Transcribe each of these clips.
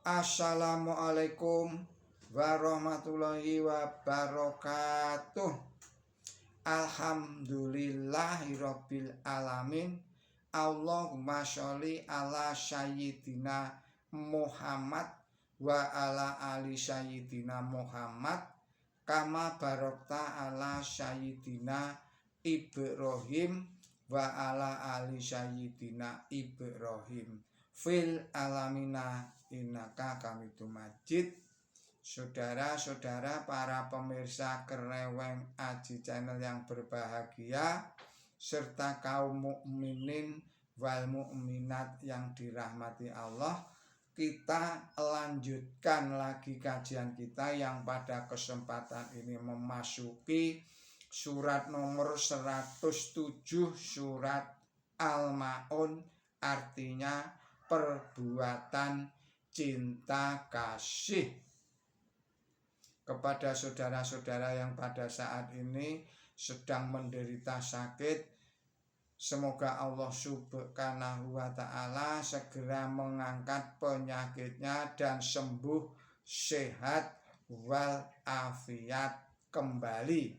Assalamualaikum warahmatullahi wabarakatuh. Alhamdulillahirabbil alamin. Allahumma sholli ala sayyidina Muhammad wa ala ali sayyidina Muhammad kama barokta ala sayyidina Ibrahim wa ala ali sayyidina Ibrahim fil alamina innaka hamidum majid. Saudara-saudara para pemirsa Kereweng Aji Channel yang berbahagia, serta kaum mukminin wal mukminat yang dirahmati Allah, kita lanjutkan lagi kajian kita yang pada kesempatan ini memasuki surat nomor 107, surat Al-Maun, artinya perbuatan cinta kasih. Kepada saudara-saudara yang pada saat ini sedang menderita sakit, semoga Allah Subhanahu wa ta'ala segera mengangkat penyakitnya dan sembuh, sehat walafiat kembali.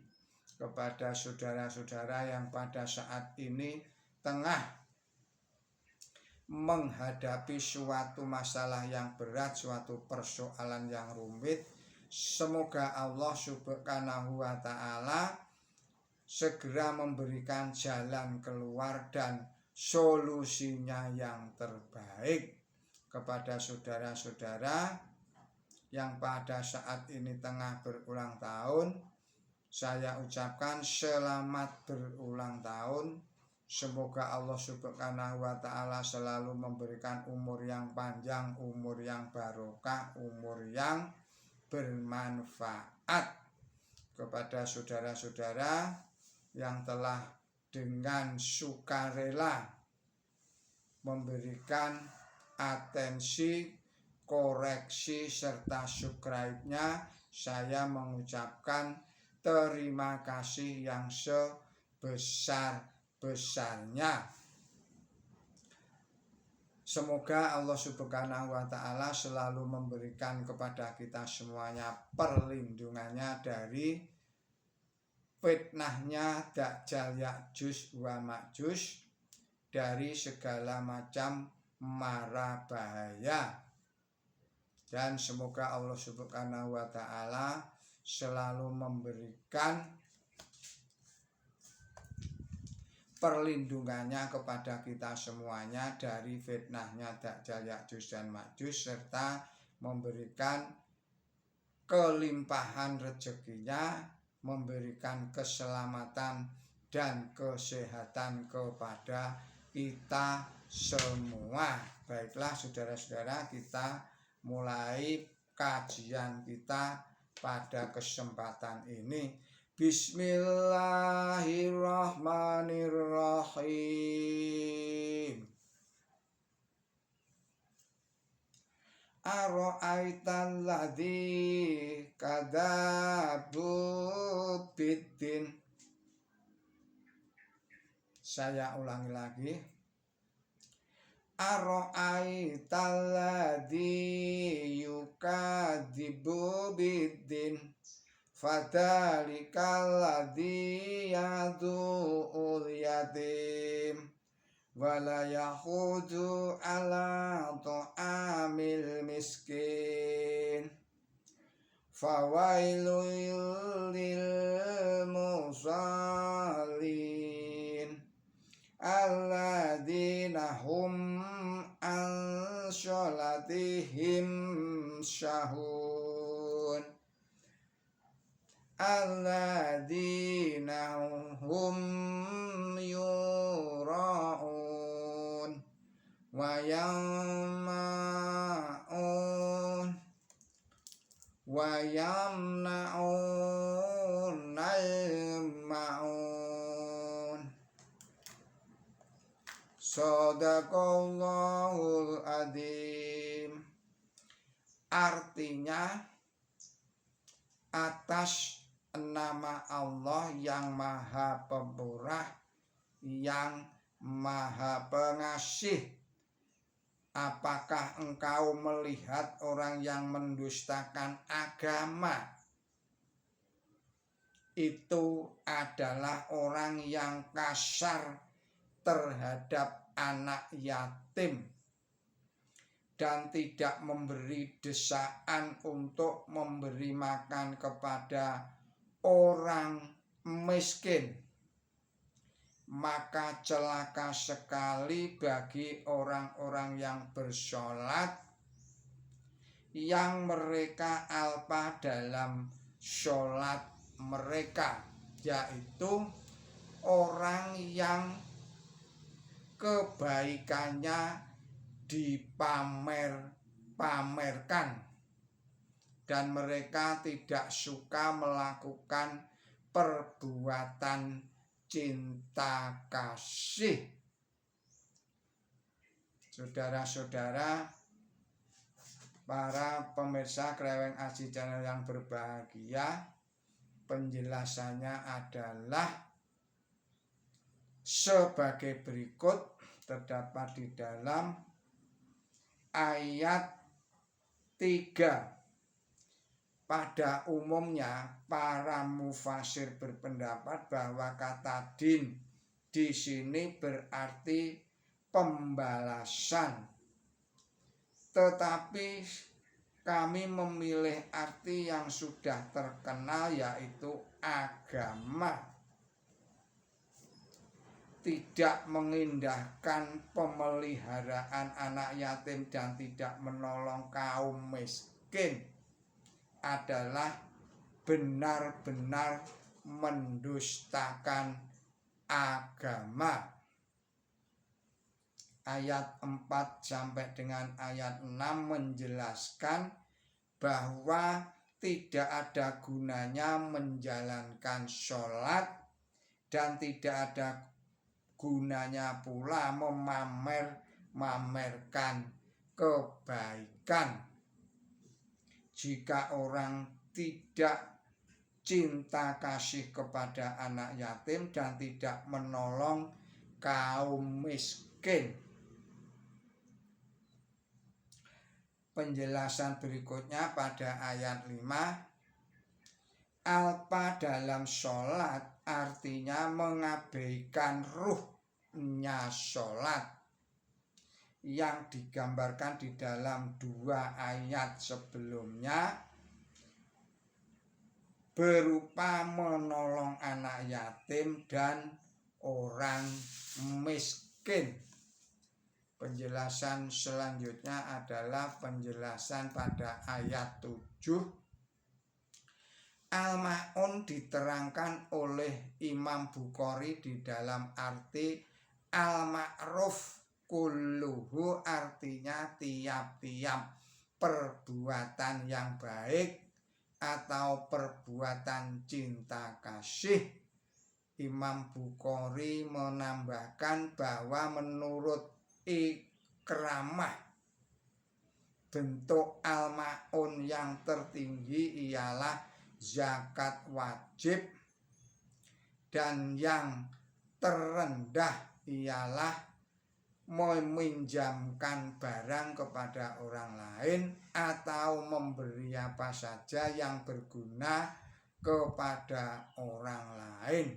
Kepada saudara-saudara yang pada saat ini tengah menghadapi suatu masalah yang berat, suatu persoalan yang rumit, semoga Allah Subhanahu wa ta'ala segera memberikan jalan keluar dan solusinya yang terbaik. Kepada saudara-saudara yang pada saat ini tengah berulang tahun, saya ucapkan selamat berulang tahun. Semoga Allah Subhanahu wa ta'ala selalu memberikan umur yang panjang, umur yang barokah, umur yang bermanfaat. Kepada saudara-saudara yang telah dengan sukarela memberikan atensi, koreksi, serta subscribe-nya, saya mengucapkan terima kasih yang sebesar-besarnya. Semoga Allah Subhanahu wa ta'ala selalu memberikan kepada kita semuanya perlindungannya dari fitnahnya Dajjal, Ya'juj wa Ma'juj, dari segala macam mara bahaya. Dan semoga Allah Subhanahu wa ta'ala selalu memberikan perlindungannya kepada kita semuanya dari fitnahnya Dajjal, Ya'juj dan Ma'juj, serta memberikan kelimpahan rezekinya, memberikan keselamatan dan kesehatan kepada kita semua. Baiklah saudara-saudara, kita mulai kajian kita pada kesempatan ini. Bismillahirrahmanirrahim. Ara'aital ladzi kadzabu biddin. Saya ulangi lagi. Ara'aital ladzi yukadzibu biddin, fadzalikal ladzi yad'ul yatim wala yahudu ala ta'amil miskin, fawailul lil musallin alladzina hum an sholatihim syahun, alladzina hum yura'un wa yamna'un al-ma'un. Shadaqallahul adzim. Artinya, atas nama Allah yang maha pemurah, yang maha pengasih, Apakah engkau melihat orang yang mendustakan agama? Itu adalah orang yang kasar terhadap anak yatim dan tidak memberi desaan untuk memberi makan kepada orang miskin. Maka celaka sekali bagi orang-orang yang bersolat yang mereka alpa dalam solat mereka, yaitu orang yang kebaikannya dipamerkan dan mereka tidak suka melakukan perbuatan cinta kasih. Saudara-saudara, para pemirsa Kreweng Aji Channel yang berbahagia, penjelasannya adalah sebagai berikut, terdapat di dalam ayat 3. Pada umumnya para mufasir berpendapat bahwa kata din di sini berarti pembalasan. Tetapi kami memilih arti yang sudah terkenal, yaitu agama. Tidak mengindahkan pemeliharaan anak yatim dan tidak menolong kaum miskin adalah benar-benar mendustakan agama. Ayat 4 sampai dengan ayat 6 menjelaskan bahwa tidak ada gunanya menjalankan sholat dan tidak ada gunanya pula memamerkan kebaikan. Jika orang tidak cinta kasih kepada anak yatim dan tidak menolong kaum miskin. Penjelasan berikutnya pada ayat 5. Alpa dalam sholat artinya mengabaikan ruhnya sholat yang digambarkan di dalam 2 ayat sebelumnya berupa menolong anak yatim dan orang miskin. Penjelasan selanjutnya adalah penjelasan pada ayat 7. Al-Ma'un diterangkan oleh Imam Bukhari di dalam arti al-ma'ruf kulluhu, artinya tiap-tiap perbuatan yang baik atau perbuatan cinta kasih. Imam Bukhari menambahkan bahwa menurut Ikramah, bentuk al-ma'un yang tertinggi ialah zakat wajib dan yang terendah ialah meminjamkan barang kepada orang lain atau memberi apa saja yang berguna kepada orang lain.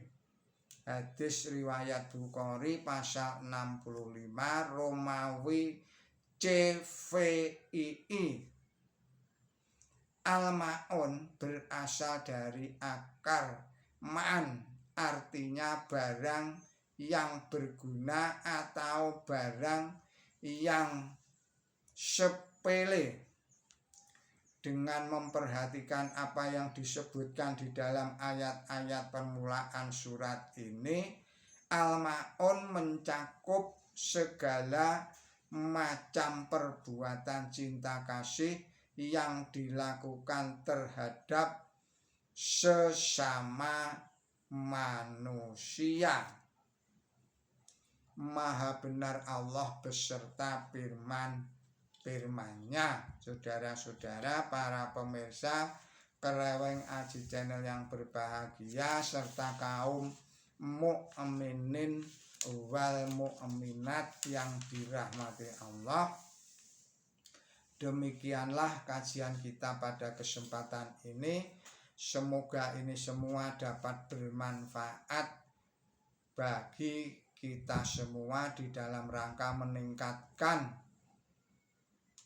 Hadis riwayat Bukhari pasal 65 Romawi CVII. Al-ma'un berasal dari akar ma'an, artinya barang yang berguna atau barang yang sepele. Dengan memperhatikan apa yang disebutkan di dalam ayat-ayat permulaan surat ini, al-ma'un mencakup segala macam perbuatan cinta kasih yang dilakukan terhadap sesama manusia. Maha benar Allah beserta firman-nya. Saudara-saudara, para pemirsa Kreweng Aji Channel yang berbahagia serta kaum mukminin wal mukminat yang dirahmati Allah, Demikianlah kajian kita pada kesempatan ini. Semoga ini semua dapat bermanfaat bagi kita semua di dalam rangka meningkatkan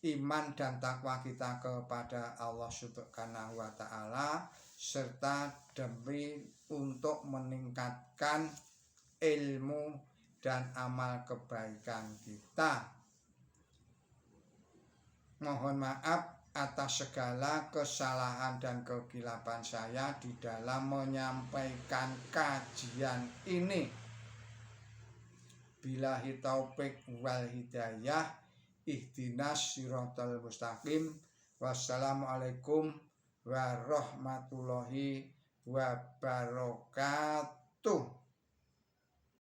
iman dan takwa kita kepada Allah Subhanahu wa Ta'ala, serta demi untuk meningkatkan ilmu dan amal kebaikan kita. Mohon maaf atas segala kesalahan dan kekilapan saya di dalam menyampaikan kajian ini. Billahi taufik wal hidayah, ihdinas siratal mustaqim. Wassalamualaikum warahmatullahi wabarakatuh.